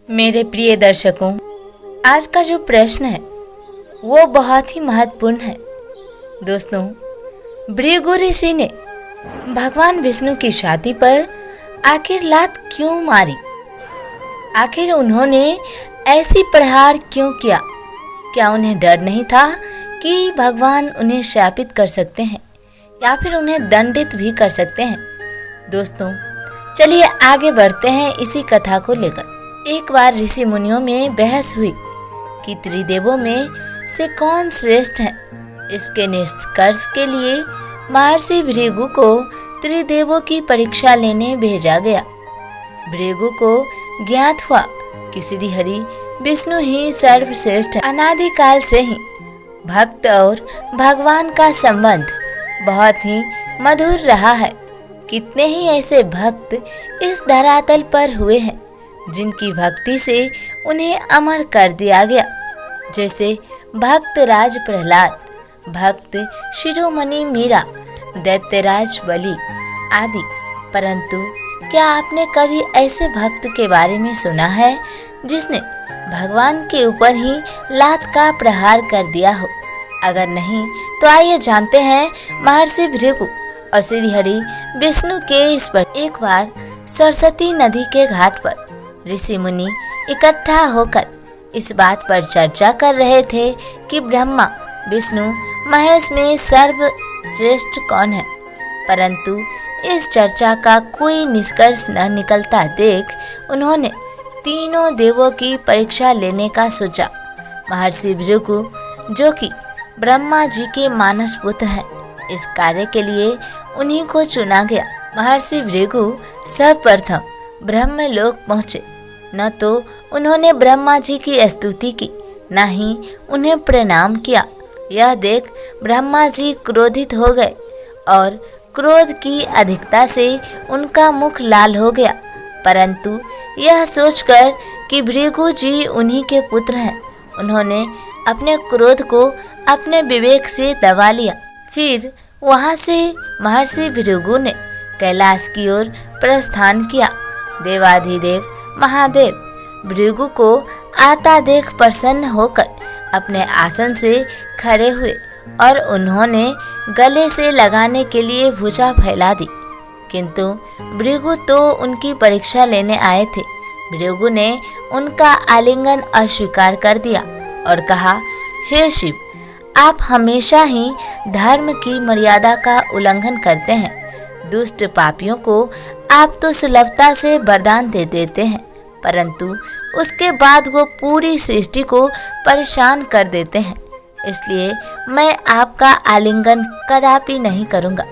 मेरे प्रिय दर्शकों, आज का जो प्रश्न है वो बहुत ही महत्वपूर्ण है। दोस्तों, भृगु ऋषि ने भगवान विष्णु की छाती पर आखिर लात क्यों मारी? आखिर उन्होंने ऐसी प्रहार क्यों किया? क्या उन्हें डर नहीं था कि भगवान उन्हें शापित कर सकते हैं या फिर उन्हें दंडित भी कर सकते हैं? दोस्तों, चलिए आगे बढ़ते हैं इसी कथा को लेकर। एक बार ऋषि मुनियों में बहस हुई कि त्रिदेवों में से कौन श्रेष्ठ है। इसके निष्कर्ष के लिए महर्षि भृगु को त्रिदेवों की परीक्षा लेने भेजा गया। भृगु को ज्ञात हुआ कि श्री हरि विष्णु ही सर्वश्रेष्ठ है। अनादिकाल से ही भक्त और भगवान का संबंध बहुत ही मधुर रहा है। कितने ही ऐसे भक्त इस धरातल पर हुए हैं जिनकी भक्ति से उन्हें अमर कर दिया गया, जैसे भक्त राज प्रहलाद, भक्त शिरोमणि मीरा, दैत्यराज बलि आदि। परंतु क्या आपने कभी ऐसे भक्त के बारे में सुना है जिसने भगवान के ऊपर ही लात का प्रहार कर दिया हो? अगर नहीं तो आइए जानते हैं महर्षि भृगु और श्री हरि विष्णु के इस पर। एक बार सरस्वती नदी के घाट पर ऋषि मुनि इकट्ठा होकर इस बात पर चर्चा कर रहे थे कि ब्रह्मा, विष्णु, महेश में सर्वश्रेष्ठ कौन है। परंतु इस चर्चा का कोई निष्कर्ष न निकलता देख उन्होंने तीनों देवों की परीक्षा लेने का सोचा। महर्षि भृगु, जो कि ब्रह्मा जी के मानस पुत्र हैं, इस कार्य के लिए उन्हीं को चुना गया। महर्षि भृगु सर्वप्रथम ब्रह्मलोक पहुँचे। न तो उन्होंने ब्रह्मा जी की स्तुति की, न ही उन्हें प्रणाम किया। यह देख ब्रह्मा जी क्रोधित हो गए और क्रोध की अधिकता से उनका मुख लाल हो गया। परंतु यह सोचकर कि भृगु जी उन्हीं के पुत्र हैं, उन्होंने अपने क्रोध को अपने विवेक से दबा लिया। फिर वहाँ से महर्षि भृगु ने कैलाश की ओर प्रस्थान किया। देवाधिदेव महादेव भृगु को आता देख प्रसन्न होकर अपने आसन से खड़े हुए और उन्होंने गले से लगाने के लिए भुजा फैला दी। किंतु भृगु तो उनकी परीक्षा लेने आए थे। भृगु ने उनका आलिंगन अस्वीकार कर दिया और कहा, हे शिव, आप हमेशा ही धर्म की मर्यादा का उल्लंघन करते हैं। दुष्ट पापियों को आप तो सुलभता से वरदान दे देते हैं, परंतु उसके बाद वो पूरी सृष्टि को परेशान कर देते हैं। इसलिए मैं आपका आलिंगन कदापि नहीं करूँगा।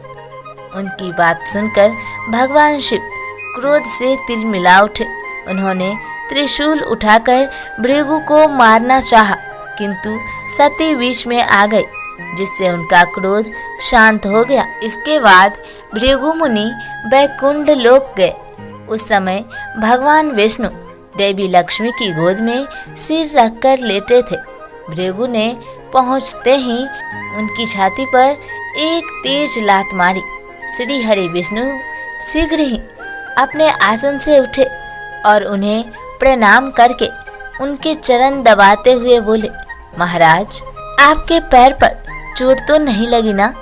उनकी बात सुनकर भगवान शिव क्रोध से तिलमिला उठे। उन्होंने त्रिशूल उठाकर भृगु को मारना चाहा, किंतु सती बीच में आ गई, जिससे उनका क्रोध शांत हो गया। इसके बाद भृगु मुनि वैकुंठ लोक गए। उस समय भगवान विष्णु देवी लक्ष्मी की गोद में सिर रखकर लेटे थे। भृगु ने पहुंचते ही उनकी छाती पर एक तेज लात मारी। श्री हरि विष्णु शीघ्र ही अपने आसन से उठे और उन्हें प्रणाम करके उनके चरण दबाते हुए बोले, महाराज, आपके पैर पर चोट तो नहीं लगी ना?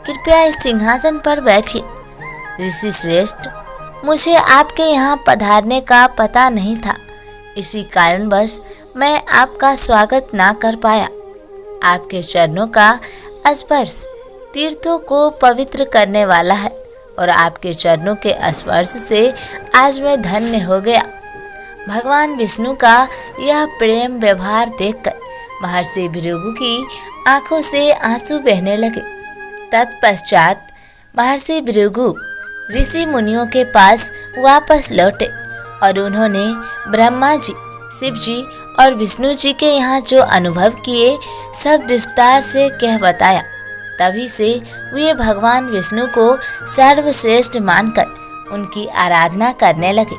कृपया इस सिंहासन पर बैठिए। ऋषि श्रेष्ठ, मुझे आपके यहाँ पधारने का पता नहीं था, इसी कारणवश मैं आपका स्वागत ना कर पाया। आपके चरणों का स्पर्श तीर्थों को पवित्र करने वाला है और आपके चरणों के स्पर्श से आज मैं धन्य हो गया। भगवान विष्णु का यह प्रेम व्यवहार देखकर महर्षि भृगु की आंखों से आंसू बहने लगे। तत्पश्चात महर्षि भृगु ऋषि मुनियों के पास वापस लौटे और उन्होंने ब्रह्मा जी, शिव जी और विष्णु जी के यहाँ जो अनुभव किए सब विस्तार से कह बताया। तभी से वे भगवान विष्णु को सर्वश्रेष्ठ मानकर उनकी आराधना करने लगे।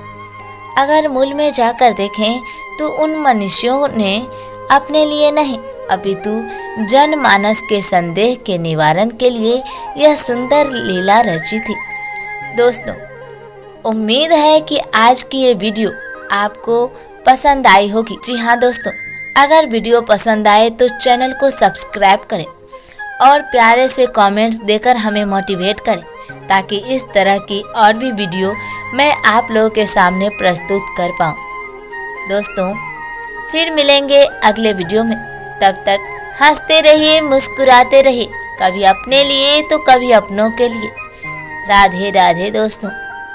अगर मूल में जाकर देखें तो उन मनुष्यों ने अपने लिए नहीं अपितु जनमानस के संदेह के निवारण के लिए यह सुंदर लीला रची थी। दोस्तों, उम्मीद है कि आज की ये वीडियो आपको पसंद आई होगी। जी हाँ दोस्तों, अगर वीडियो पसंद आए तो चैनल को सब्सक्राइब करें और प्यारे से कमेंट्स देकर हमें मोटिवेट करें, ताकि इस तरह की और भी वीडियो मैं आप लोगों के सामने प्रस्तुत कर पाऊँ। दोस्तों, फिर मिलेंगे अगले वीडियो में। तब तक हंसते रहिए, मुस्कुराते रहिए, कभी अपने लिए तो कभी अपनों के लिए। राधे राधे दोस्तों।